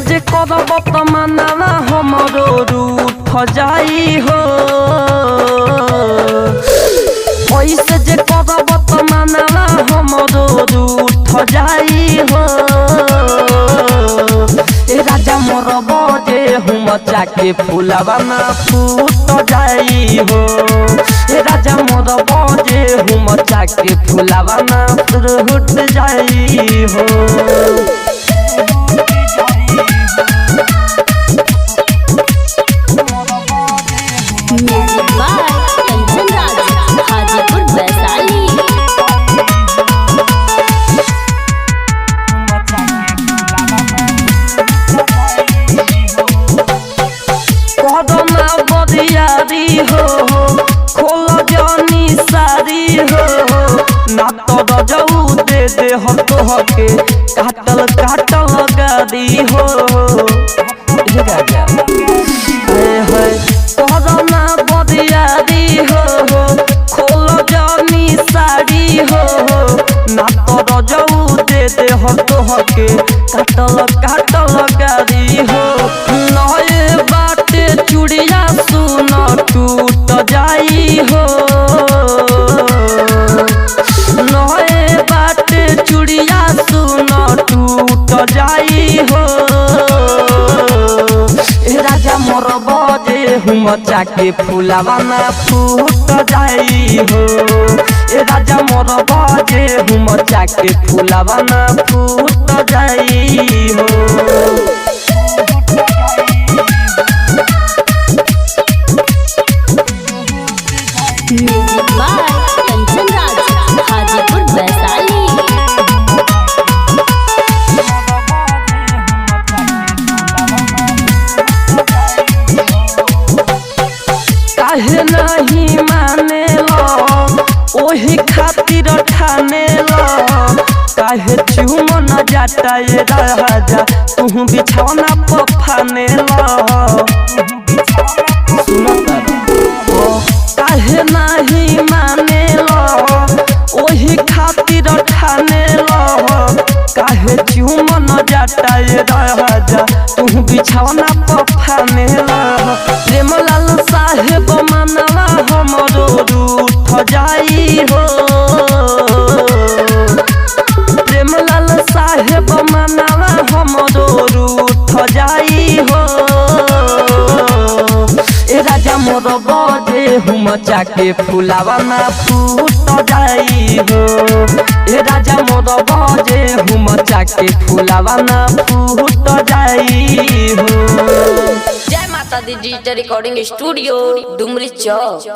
जे करब त मानवा हमरो रूठ जाई हो। ऐसे जे करब त मानवा हमरो रूठ जाई हो। ए राजा मोर बजे हम जाके फूलवा ना फूट जाई हो। ए राजा मोर बजे हम जाके फूलवा ना फूट जाई हो। Music by Kanchan Raj, Hajipur Vaishali. कदमा बदियारी हो खोल जानी सारी हो। ना तो जाऊ दे दे हम तो हके काटल काटल गाड़ी हो। कदमा बदियारी हो खोल जानी सारी हो। ना तो जाऊ दे दे हम तो हके काटल काटल गाड़ी हो। नए बाटे चूड़िया सुन टूट जाई हो। नए बाटे चूड़िया सुन टूट जाई हो। ए राजा मोर बजे हम जाके फूलवा ना फूट जाई हो। ए राजा मोर बजे हम जाके फूलवा ना फूट जाई हो। Music by Kanchan Raj, Hajipur Vaishali. काहे नहीं माने लो ओही खातिर ठाने लो। काहे चुमन जाता ये राजा तू बिछौना पफाने लो। काहे नहीं माने लो ओही खातिर ठाने लो। काहे चुमन जाता ये राजा तू बिछौना पफाने लो। प्रेमलाल साहेब मानवा हमरो रूठ जाई हो। प्रेमलाल साहेब मानवा हमरो रूठ जाई हो। ए राजा मोर बजे हम जाके फूलवा ना फूट जाई हो। ए राजा मोर बजे हम जाके फूलवा ना फूट जाई हो। जय माता दी डिजिटल रिकॉर्डिंग स्टूडियो डुमरी चौक।